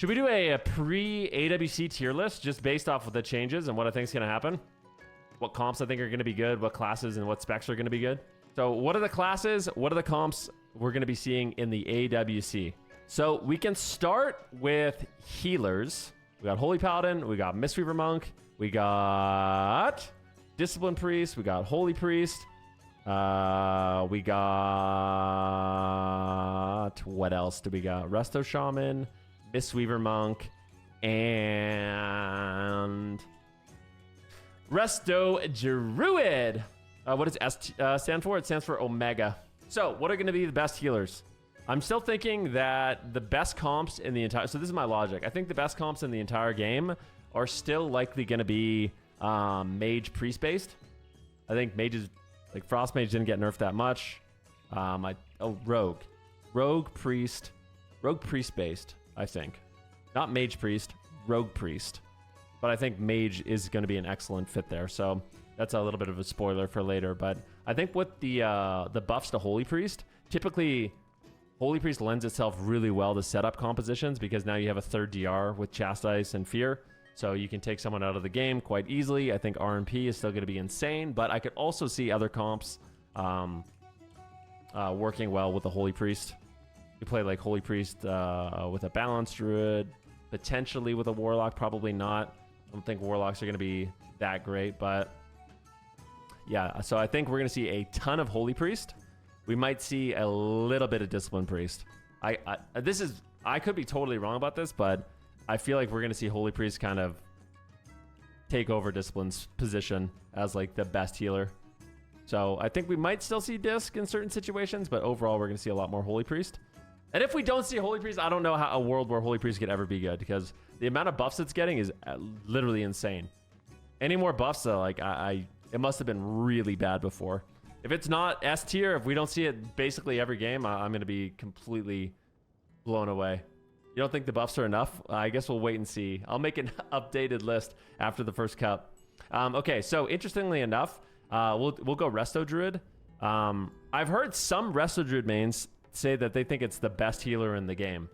Should we do a pre-AWC tier list just based off of the changes and what I think is going to happen? What comps I think are going to be good, what classes and what specs are going to be good. So what are the classes? What are the comps we're going to be seeing in the AWC? So we can start with healers. We got Holy Paladin, we got Mistweaver Monk, we got Discipline Priest, we got Holy Priest, we got... What else do we got? Resto Shaman, Mistweaver Monk, and Resto Druid. What does S stand for? It stands for Omega. So what are going to be the best healers? I'm still thinking that the best comps in the entire... So this is my logic. I think the best comps in the entire game are still likely going to be Mage Priest based. I think Mages... Like Frost Mage didn't get nerfed that much. Rogue. Rogue Priest based, I think. Not Mage Priest, Rogue Priest. But I think Mage is going to be an excellent fit there. So that's a little bit of a spoiler for later. But I think with the buffs to Holy Priest, typically Holy Priest lends itself really well to setup compositions because now you have a third DR with Chastise and Fear. So you can take someone out of the game quite easily. I think RMP is still going to be insane, but I could also see other comps working well with the Holy Priest. You play like Holy Priest with a Balanced Druid, potentially with a Warlock, probably not. I don't think Warlocks are going to be that great, but yeah. So I think we're going to see a ton of Holy Priest. We might see a little bit of Discipline Priest. I could be totally wrong about this, but I feel like we're going to see Holy Priest kind of take over Discipline's position as like the best healer. So I think we might still see Disc in certain situations, but overall we're going to see a lot more Holy Priest. And if we don't see Holy Priest, I don't know how a world where Holy Priest could ever be good because the amount of buffs it's getting is literally insane. Any more buffs, though, like it must have been really bad before. If it's not S tier, if we don't see it basically every game, I'm going to be completely blown away. You don't think the buffs are enough? I guess we'll wait and see. I'll make an updated list after the first cup. Okay, so interestingly enough, we'll go Resto Druid. I've heard some Resto Druid mains say that they think it's the best healer in the game.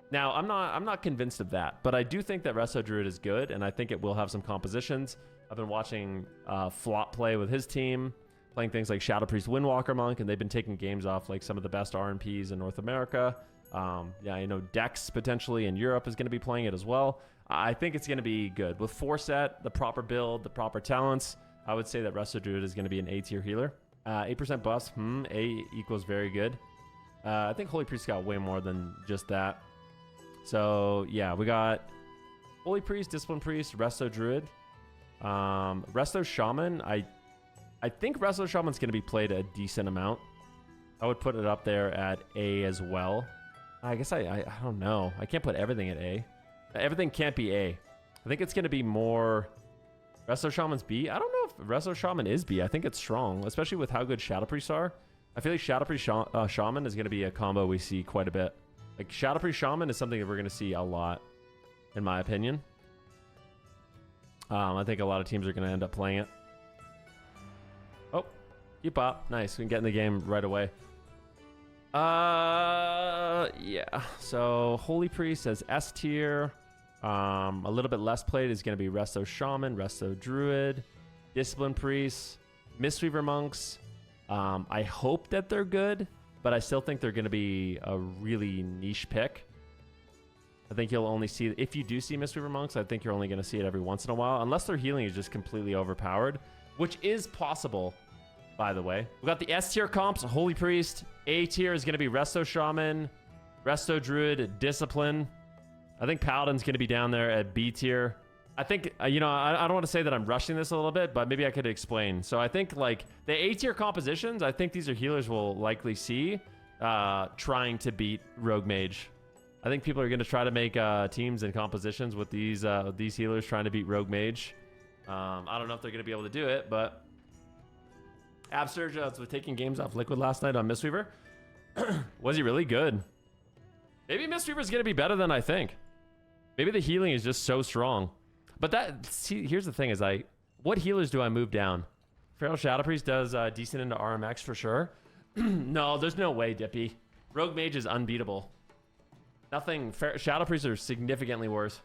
Now, I'm not convinced of that, but I do think that Resto Druid is good, and I think it will have some compositions. I've been watching Flop play with his team, playing things like Shadow Priest Windwalker Monk, and they've been taking games off like some of the best RMPs in North America. Yeah, you know, Dex potentially in Europe is going to be playing it as well. I think it's going to be good. With 4-set, the proper build, the proper talents, I would say that Resto Druid is going to be an A-tier healer. 8% buffs, A equals very good. I think Holy Priest got way more than just that. So, yeah, we got Holy Priest, Discipline Priest, Resto Druid. Resto Shaman, I think Resto Shaman's going to be played a decent amount. I would put it up there at A as well. I guess I don't know. I can't put everything at A. Everything can't be A. I think it's going to be more... Resto Shaman's B? I don't know if Resto Shaman is B. I think it's strong, especially with how good Shadow Priests are. I feel like Shadow Priest Shaman is going to be a combo we see quite a bit. Like, Shadow Priest Shaman is something that we're going to see a lot, in my opinion. I think a lot of teams are going to end up playing it. Oh, you pop. Nice. We can get in the game right away. Yeah. So Holy Priest as S tier. A little bit less played is going to be Resto Shaman, Resto Druid, Discipline Priests, Mistweaver Monks. I hope that they're good, but I still think they're going to be a really niche pick. I think you'll only see, if you do see Mistweaver Monks, I think you're only going to see it every once in a while, unless their healing is just completely overpowered, which is possible, by the way. We got the S tier comps, Holy Priest. A tier is going to be Resto Shaman, Resto Druid, Discipline. I think Paladin's going to be down there at B tier. I think, you know, I don't want to say that I'm rushing this a little bit, but maybe I could explain. So I think, like, the A tier compositions, I think these are healers we'll likely see trying to beat Rogue Mage. I think people are going to try to make teams and compositions with these healers trying to beat Rogue Mage. I don't know if they're going to be able to do it, but Absurge was taking games off Liquid last night on Mistweaver. Was he really good? Maybe Mistweaver's going to be better than I think. Maybe the healing is just so strong. But that, see, here's the thing is what healers do I move down? Feral Shadow Priest does decent into RMX for sure. No, there's no way, Dippy. Rogue Mage is unbeatable. Nothing. Shadow Priests are significantly worse.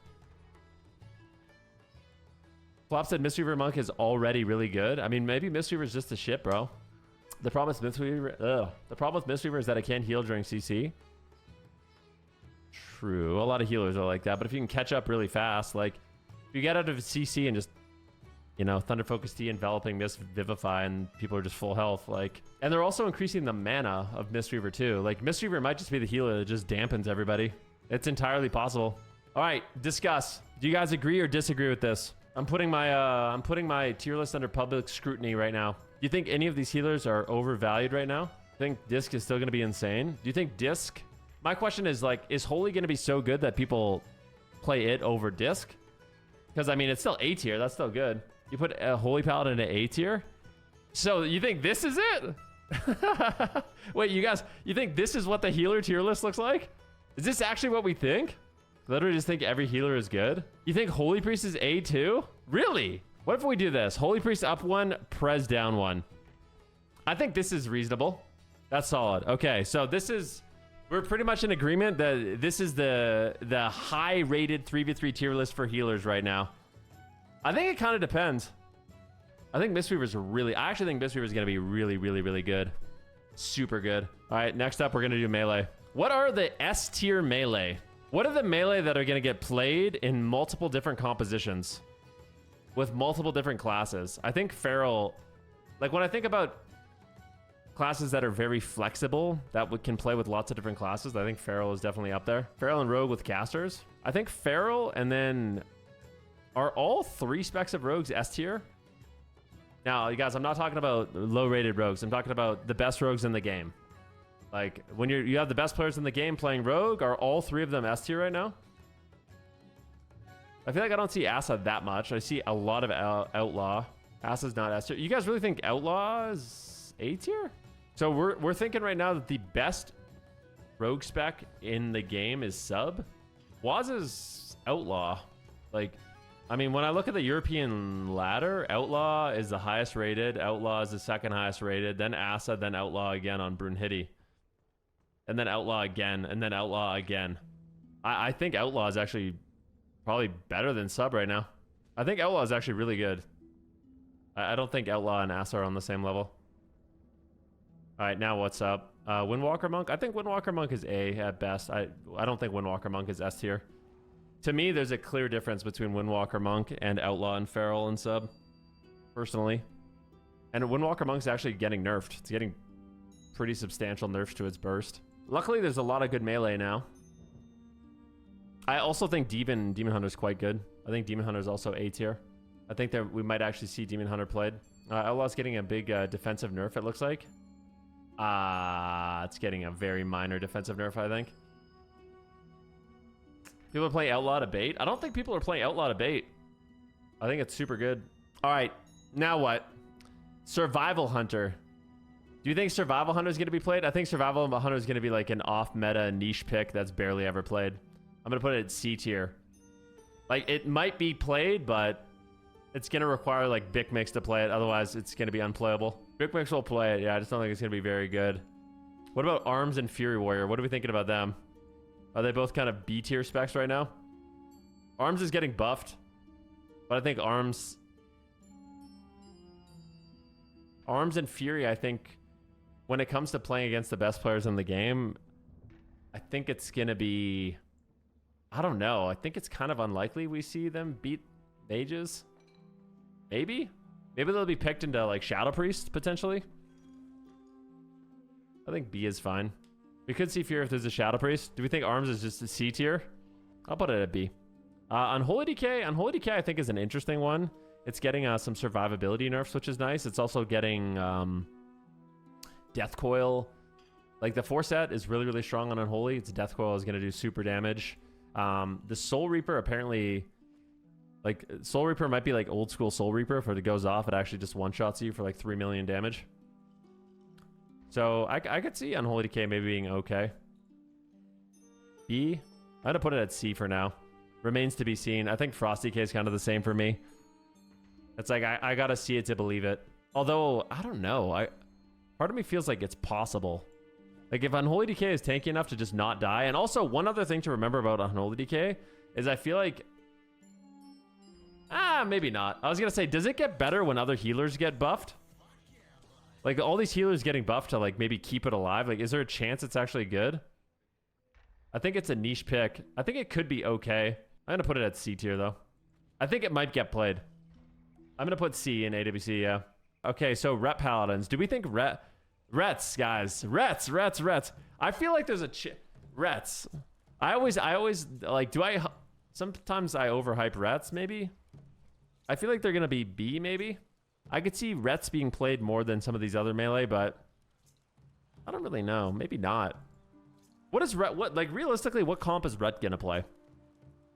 Flop said Mistweaver Monk is already really good. I mean, maybe Mistweaver is just the shit, bro. The problem with Mistweaver, the problem with Mistweaver is that it can't heal during CC. True. A lot of healers are like that, but if you can catch up really fast, like if you get out of CC and just, you know, Thunder Focus Tea, enveloping Mist, Vivify, and people are just full health, like, and they're also increasing the mana of Mistweaver too. Like Mistweaver might just be the healer that just dampens everybody. It's entirely possible. All right, discuss. Do you guys agree or disagree with this? I'm putting my tier list under public scrutiny right now. Do you think any of these healers are overvalued right now? I think Disc is still going to be insane. Do you think Disc? My question is, like, is Holy going to be so good that people play it over Disc? Because, I mean, it's still A tier. That's still good. You put a Holy Paladin in A tier? So you think this is it? Wait, you guys, you think this is what the healer tier list looks like? Is this actually what we think? Literally just think every healer is good? You think Holy Priest is A too? Really? What if we do this? Holy Priest up 1, Prez down 1. I think this is reasonable. That's solid. Okay, so this is... We're pretty much in agreement that this is the high-rated 3v3 tier list for healers right now. I think it kind of depends. I think Mistweaver's really... I actually think Mistweaver's going to be really, really, really good. Super good. All right, next up, we're going to do melee. What are the S tier melee? What are the melee that are going to get played in multiple different compositions with multiple different classes? I think Feral, like when I think about classes that are very flexible, that can play with lots of different classes, I think Feral is definitely up there. Feral and Rogue with casters. I think Feral, and then are all 3 specs of Rogues S tier? Now, you guys, I'm not talking about low-rated Rogues. I'm talking about the best Rogues in the game. Like, when you have the best players in the game playing Rogue, are all 3 of them S tier right now? I feel like I don't see Asa that much. I see a lot of Outlaw. Asa's not S tier. You guys really think Outlaw is A tier? So we're thinking right now that the best Rogue spec in the game is Sub. Waz is Outlaw. Like, I mean, when I look at the European ladder, Outlaw is the highest rated. Outlaw is the second highest rated. Then Asa, then Outlaw again on Brunhilde. And then Outlaw again, and then Outlaw again. I think Outlaw is actually probably better than Sub right now. I think Outlaw is actually really good. I don't think Outlaw and Asa are on the same level. All right, now what's up? Windwalker Monk? I think Windwalker Monk is A at best. I don't think Windwalker Monk is S tier. To me, there's a clear difference between Windwalker Monk and Outlaw and Feral and Sub, personally. And Windwalker Monk's actually getting nerfed. It's getting pretty substantial nerfs to its burst. Luckily, there's a lot of good melee now. I also think Demon Hunter is quite good. I think Demon Hunter is also A tier. I think that we might actually see Demon Hunter played. Outlaw's getting a big defensive nerf, it looks like. It's getting a very minor defensive nerf, I think. People are playing Outlaw to bait. I don't think people are playing Outlaw to bait. I think it's super good. All right, now what? Survival Hunter. Do you think Survival Hunter is going to be played? I think Survival Hunter is going to be like an off-meta niche pick that's barely ever played. I'm going to put it at C tier. Like, it might be played, but it's going to require, like, Bic Mix to play it. Otherwise, it's going to be unplayable. Bic Mix will play it. Yeah, I just don't think it's going to be very good. What about Arms and Fury Warrior? What are we thinking about them? Are they both kind of B tier specs right now? Arms is getting buffed. But I think Arms and Fury, I think, when it comes to playing against the best players in the game, I think it's going to be... I don't know. I think it's kind of unlikely we see them beat mages. Maybe? Maybe they'll be picked into, like, Shadow Priest, potentially. I think B is fine. We could see Fury if there's a Shadow Priest. Do we think Arms is just a C tier? I'll put it at B. Unholy Decay, I think, is an interesting one. It's getting some survivability nerfs, which is nice. It's also getting Death Coil. Like, the 4 set is really, really strong on Unholy. Its Death Coil is going to do super damage. The Soul Reaper apparently, like, Soul Reaper might be like old school Soul Reaper. If it goes off, it actually just one-shots you for like 3 million damage. So I could see Unholy Decay maybe being okay. B, I'm going to put it at C for now. Remains to be seen. I think Frosty Decay is kind of the same for me. It's like, I got to see it to believe it. Although, I don't know. Part of me feels like it's possible. Like, if Unholy Decay is tanky enough to just not die. And also, one other thing to remember about Unholy Decay is I feel like... maybe not. I was going to say, does it get better when other healers get buffed? Like, all these healers getting buffed to, like, maybe keep it alive. Like, is there a chance it's actually good? I think it's a niche pick. I think it could be okay. I'm going to put it at C tier, though. I think it might get played. I'm going to put C in AWC, yeah. Okay, so Ret Paladins. Do we think Rets, guys. Rets. I feel like there's a Rets. I always like, sometimes I overhype Rets, maybe? I feel like they're going to be B, maybe? I could see Rets being played more than some of these other melee, but I don't really know. Maybe not. What is Ret, like, realistically, what comp is Ret going to play?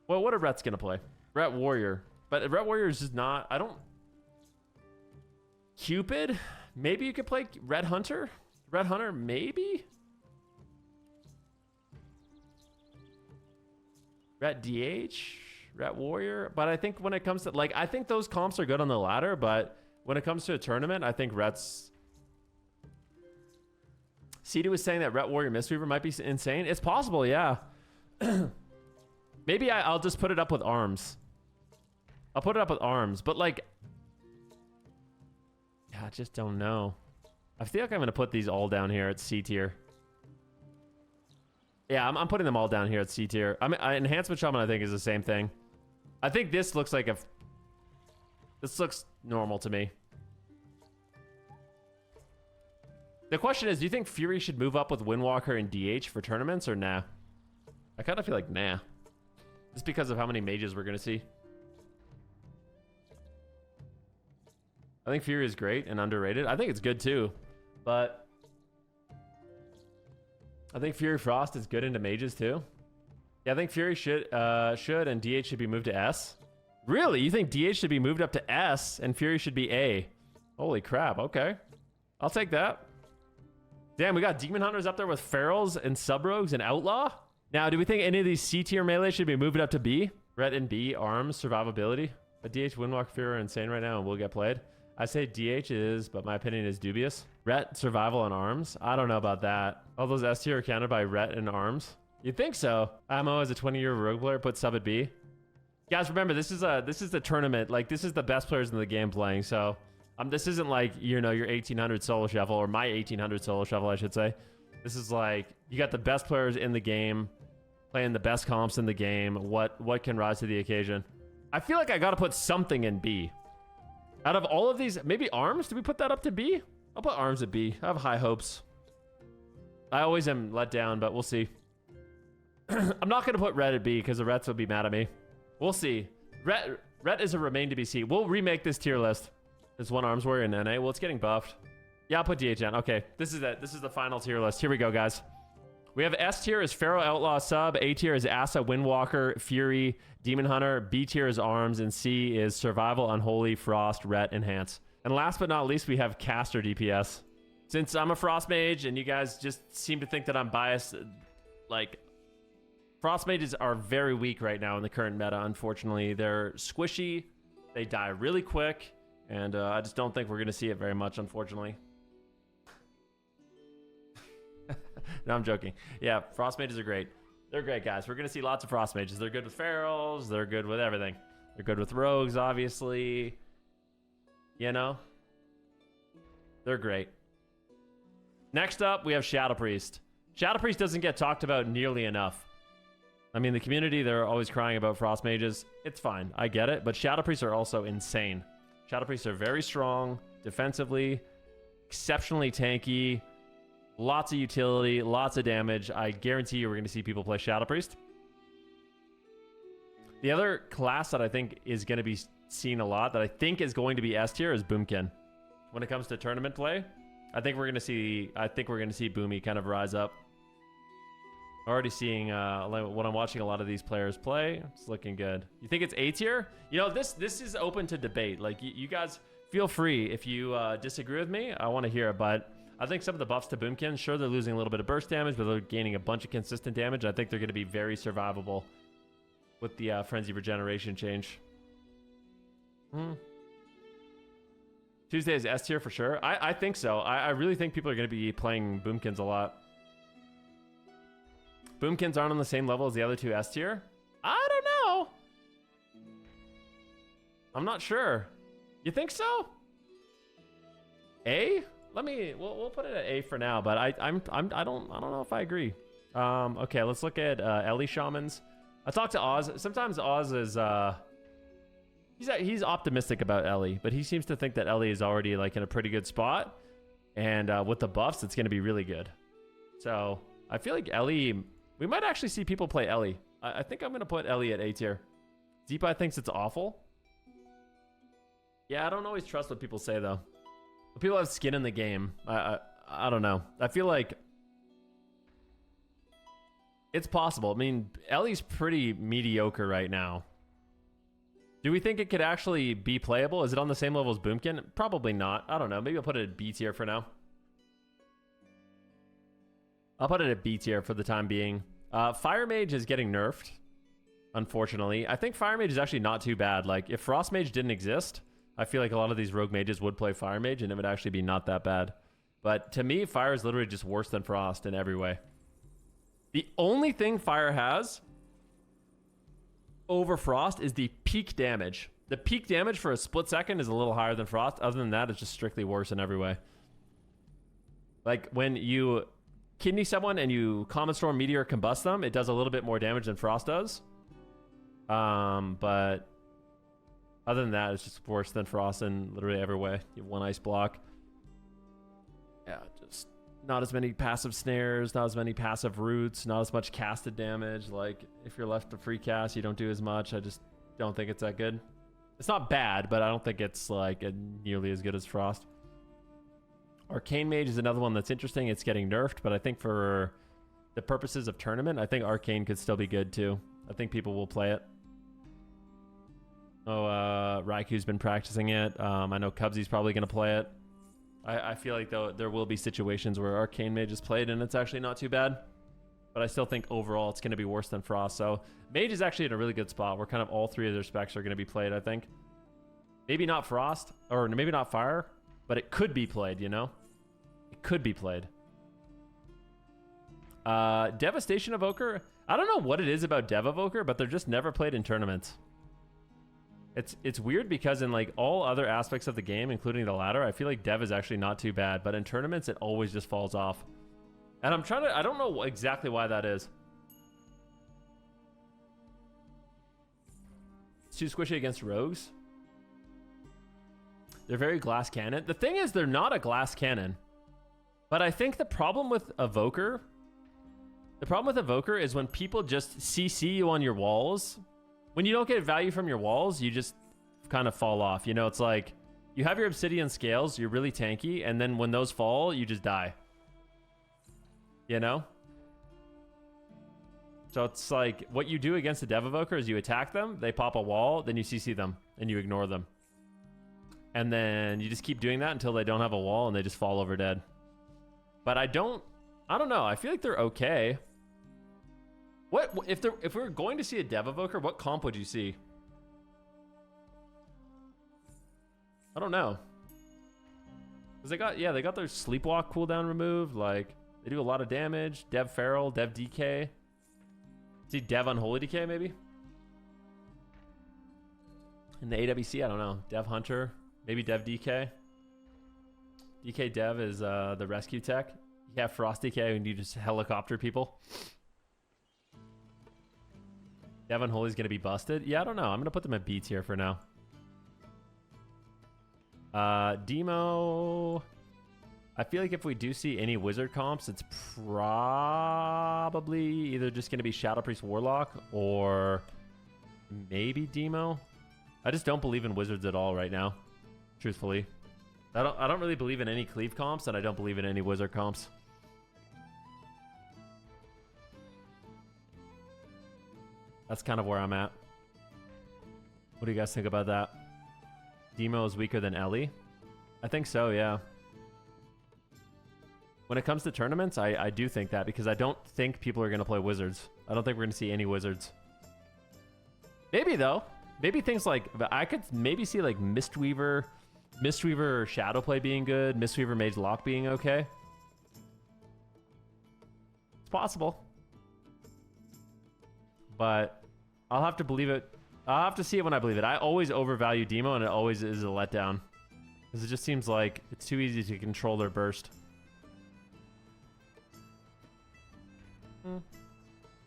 Well, what are Rets going to play? Ret Warrior. But Ret Warrior is just not, Cupid? Maybe you could play Red Hunter? Red Hunter, maybe? Ret DH? Ret Warrior? But I think when it comes to, like, I think those comps are good on the ladder, but when it comes to a tournament, I think Ret's... CD was saying that Ret Warrior Mistweaver might be insane. It's possible, yeah. Maybe I'll just put it up with arms. I'll put it up with arms, but like... Yeah, I just don't know. I feel like I'm going to put these all down here at C tier. Yeah, I'm putting them all down here at C tier. I mean, Enhancement Shaman, I think, is the same thing. I think this looks like a... This looks normal to me. The question is, do you think Fury should move up with Windwalker and DH for tournaments, or nah? I kind of feel like nah. Just because of how many mages we're going to see. I think Fury is great and underrated. I think it's good too, but I think Fury Frost is good into mages too. Yeah, I think Fury should and DH should be moved to S. Really? You think DH should be moved up to S and Fury should be A? Holy crap, okay. I'll take that. Damn, we got Demon Hunters up there with Ferals and Sub-Rogues and Outlaw? Now, do we think any of these C tier melee should be moved up to B? Ret and B, arms, survivability. But DH, Windwalk, Fury are insane right now and will get played. I say DH is, but my opinion is dubious. Ret, survival, and arms. I don't know about that. All those S tier are counted by Ret and arms. You'd think so. Ammo as a 20-year rogue player, put sub at B. Guys, remember, this is the tournament. Like, this is the best players in the game playing. So, this isn't like, you know, your 1800 solo shuffle, or my 1800 solo shuffle, I should say. This is like, you got the best players in the game, playing the best comps in the game. What can rise to the occasion? I feel like I got to put something in B. Out of all of these, maybe arms? Did we put that up to B? I'll put arms at B. I have high hopes. I always am let down, but we'll see. I'm not going to put Ret at B because the Rets will be mad at me. We'll see. Ret is a remain to be seen. We'll remake this tier list. There's one arms warrior in NA. Well, it's getting buffed. Yeah, I'll put DH on. Okay, this is it. This is the final tier list. Here we go, guys. We have S tier is Pharaoh Outlaw Sub. A tier is Asa Windwalker, Fury, Demon Hunter. B tier is Arms. And C is Survival, Unholy, Frost, Ret, Enhance. And last but not least, we have Caster DPS. Since I'm a Frost Mage and you guys just seem to think that I'm biased, like, Frost Mages are very weak right now in the current meta, unfortunately. They're squishy, they die really quick, and I just don't think we're going to see it very much, unfortunately. No, I'm joking. Yeah, Frost Mages are great. They're great, guys. We're going to see lots of Frost Mages. They're good with Ferals. They're good with everything. They're good with Rogues, obviously. You know? They're great. Next up, we have Shadow Priest. Shadow Priest doesn't get talked about nearly enough. I mean, the community, they're always crying about Frost Mages. It's fine. I get it. But Shadow Priests are also insane. Shadow Priests are very strong defensively, exceptionally tanky, lots of utility, lots of damage. I guarantee you we're going to see people play Shadow Priest. The other class that I think is going to be seen a lot, that I think is going to be S tier, is Boomkin. When it comes to tournament play, I think we're going to see Boomy kind of rise up. Already seeing when I'm watching a lot of these players play, it's looking good. You think it's A tier? You know, this is open to debate. Like, you guys feel free if you disagree with me. I want to hear it, but I think some of the buffs to Boomkin, sure, they're losing a little bit of burst damage, but they're gaining a bunch of consistent damage. I think they're going to be very survivable with the Frenzy Regeneration change. Tuesday is S tier for sure. I think so. I really think people are going to be playing Boomkins a lot. Boomkins aren't on the same level as the other two S tier? I don't know. I'm not sure. You think so? A? We'll put it at A for now, but I don't know if I agree. Okay, let's look at Ellie Shamans. I talked to Oz. Sometimes Oz is he's optimistic about Ellie, but he seems to think that Ellie is already like in a pretty good spot, and with the buffs, it's going to be really good. So I feel like Ellie, we might actually see people play Ellie. I think I'm going to put Ellie at A tier. Zeepai thinks it's awful. Yeah, I don't always trust what people say though. People have skin in the game. I don't know. I feel like it's possible. I mean, Ellie's pretty mediocre right now. Do we think it could actually be playable? Is it on the same level as Boomkin? Probably not. I don't know. Maybe I'll put it at B tier for now. I'll put it at B tier for the time being. Fire Mage is getting nerfed, unfortunately. I think Fire Mage is actually not too bad. Like, if Frost Mage didn't exist, I feel like a lot of these rogue mages would play Fire Mage, and it would actually be not that bad. But to me, Fire is literally just worse than Frost in every way. The only thing Fire has over Frost is the peak damage. The peak damage for a split second is a little higher than Frost. Other than that, it's just strictly worse in every way. Like, when you kidney someone and you Common Storm Meteor combust them, it does a little bit more damage than Frost does. But other than that, it's just worse than Frost in literally every way. You have one ice block. Yeah, just not as many passive snares, not as many passive roots, not as much casted damage. Like, if you're left to free cast, you don't do as much. I just don't think it's that good. It's not bad, but I don't think it's like nearly as good as Frost. Arcane Mage is another one that's interesting. It's getting nerfed, but I think for the purposes of tournament, I think Arcane could still be good too. I think people will play it. Oh, Raiku's been practicing it. I know Cubsy's probably going to play it. I feel like though there will be situations where Arcane Mage is played and it's actually not too bad. But I still think overall it's going to be worse than Frost. So Mage is actually in a really good spot where kind of all three of their specs are going to be played, I think. Maybe not Frost, or maybe not Fire, but it could be played, you know? It could be played. Devastation Evoker. I don't know what it is about Dev Evoker, but they're just never played in tournaments. It's weird because in like all other aspects of the game, including the ladder, I feel like Dev is actually not too bad, but in tournaments it always just falls off. And I don't know exactly why that is. It's too squishy against rogues. They're very glass cannon. The thing is, they're not a glass cannon. But I think the problem with Evoker is when people just CC you on your walls. When you don't get value from your walls, you just kind of fall off. You know, it's like you have your obsidian scales, you're really tanky, and then when those fall, you just die. You know? So it's like what you do against a Dev Evoker is you attack them, they pop a wall, then you CC them, and you ignore them. And then you just keep doing that until they don't have a wall and they just fall over dead. But I don't know. I feel like they're okay. What if we were going to see a Dev Evoker, what comp would you see? I don't know. Cause they got their Sleepwalk cooldown removed. Like they do a lot of damage. Dev Feral, Dev DK. See Dev Unholy Decay maybe. In the AWC, I don't know. Dev Hunter, maybe Dev DK. DK Dev is the rescue tech. You have Frost DK and you just helicopter people. Devon Holy's going to be busted? Yeah, I don't know. I'm going to put them at B tier for now. Demo. I feel like if we do see any wizard comps, it's probably either just going to be Shadow Priest Warlock or maybe Demo. I just don't believe in wizards at all right now, truthfully. I don't really believe in any cleave comps, and I don't believe in any wizard comps. That's kind of where I'm at. What do you guys think about that? Demo is weaker than Ellie? I think so, yeah. When it comes to tournaments, I do think that, because I don't think people are going to play wizards. I don't think we're going to see any wizards. Maybe, though. Maybe things like... I could maybe see, like, Mistweaver Shadowplay being good. Mistweaver Mage Lock being okay. It's possible. but I'll have to believe it. I'll have to see it when I believe it. I always overvalue Demo, and it always is a letdown. Because it just seems like it's too easy to control their burst.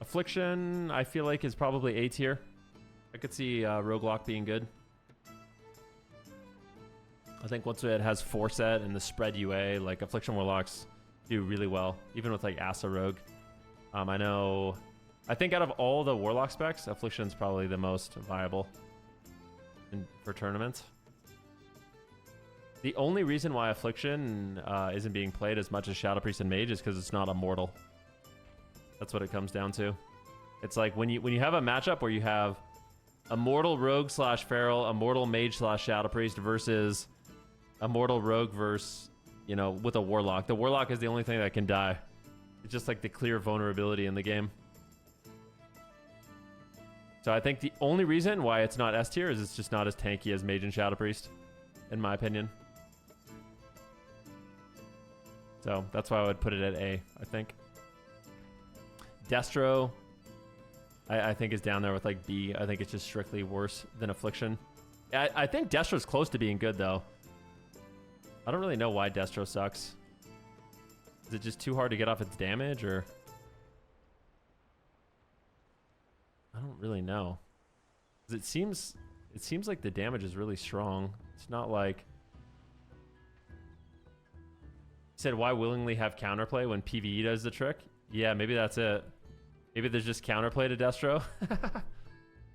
Affliction, I feel like, is probably A tier. I could see Roguelock being good. I think once it has Forset and the spread UA, like Affliction Warlocks do really well, even with like Asa Rogue. I think out of all the Warlock specs, Affliction's probably the most viable for tournaments. The only reason why Affliction isn't being played as much as Shadow Priest and Mage is because it's not immortal. That's what it comes down to. It's like when you have a matchup where you have Immortal Rogue / Feral, Immortal Mage / Shadow Priest versus Immortal Rogue versus, you know, with a Warlock. The Warlock is the only thing that can die. It's just like the clear vulnerability in the game. So I think the only reason why it's not S tier is it's just not as tanky as Mage and Shadow Priest, in my opinion. So that's why I would put it at A, I think. Destro, I think is down there with like B. I think it's just strictly worse than Affliction. I think Destro's close to being good though. I don't really know why Destro sucks. Is it just too hard to get off its damage, or? I don't really know. 'Cause it seems like the damage is really strong. It's not like... You said, why willingly have counterplay when PvE does the trick? Yeah, maybe that's it. Maybe there's just counterplay to Destro.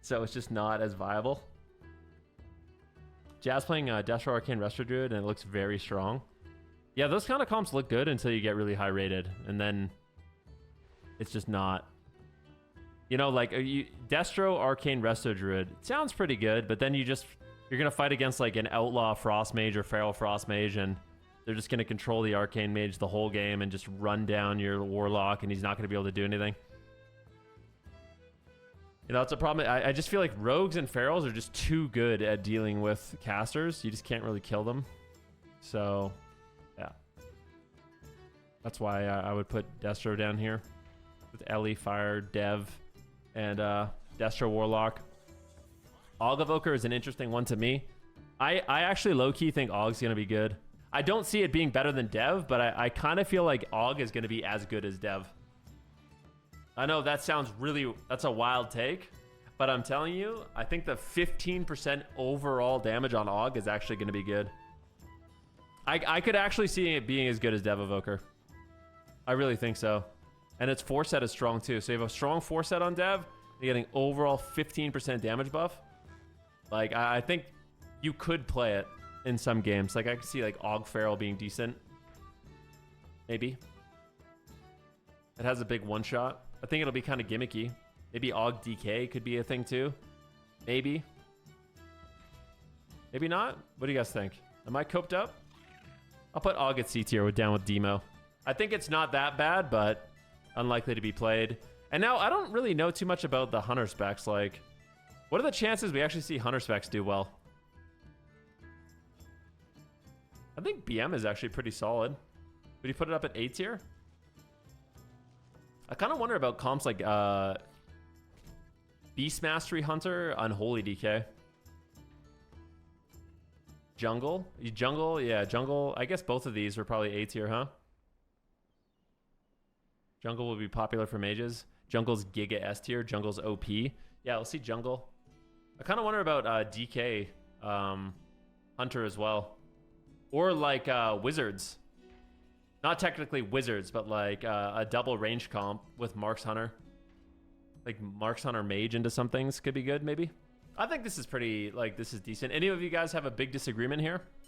So it's just not as viable. Jazz playing Destro Arcane Resto Druid, and it looks very strong. Yeah, those kind of comps look good until you get really high rated, and then it's just not. You know, like Destro Arcane Resto Druid, it sounds pretty good, but then you're gonna fight against like an Outlaw Frost Mage or Feral Frost Mage, and they're just gonna control the Arcane Mage the whole game and just run down your Warlock, and he's not gonna be able to do anything. You know, that's a problem. I just feel like Rogues and Ferals are just too good at dealing with casters. You just can't really kill them. So, yeah. That's why I would put Destro down here. With Ellie, Fire, Dev, and Destro Warlock. Og Evoker is an interesting one to me. I actually low-key think Og's going to be good. I don't see it being better than Dev, but I kind of feel like Og is going to be as good as Dev. I know that sounds that's a wild take, but I'm telling you, I think the 15% overall damage on Og is actually going to be good. I could actually see it being as good as Dev Evoker. I really think so. And its 4-set is strong too. So you have a strong 4-set on Dev, you're getting overall 15% damage buff. Like, I think you could play it in some games. Like, I could see like Og Feral being decent. Maybe. It has a big one-shot. I think it'll be kind of gimmicky. Maybe Og DK could be a thing too. Maybe. Maybe not? What do you guys think? Am I coped up? I'll put Og at C tier down with Demo. I think it's not that bad, but unlikely to be played. And now I don't really know too much about the Hunter specs. Like, what are the chances we actually see Hunter specs do well? I think BM is actually pretty solid. Would you put it up at A tier? I kind of wonder about comps like Beast Mastery Hunter, Unholy DK. Jungle? Yeah, Jungle. I guess both of these are probably A tier, huh? Jungle will be popular for mages. Jungle's Giga S tier. Jungle's OP. Yeah, let's see Jungle. I kind of wonder about DK Hunter as well. Or like Wizards. Not technically Wizards, but like a double range comp with Marks Hunter. Like Marks Hunter Mage into some things could be good, maybe. I think this is pretty, like, this is decent. Any of you guys have a big disagreement here?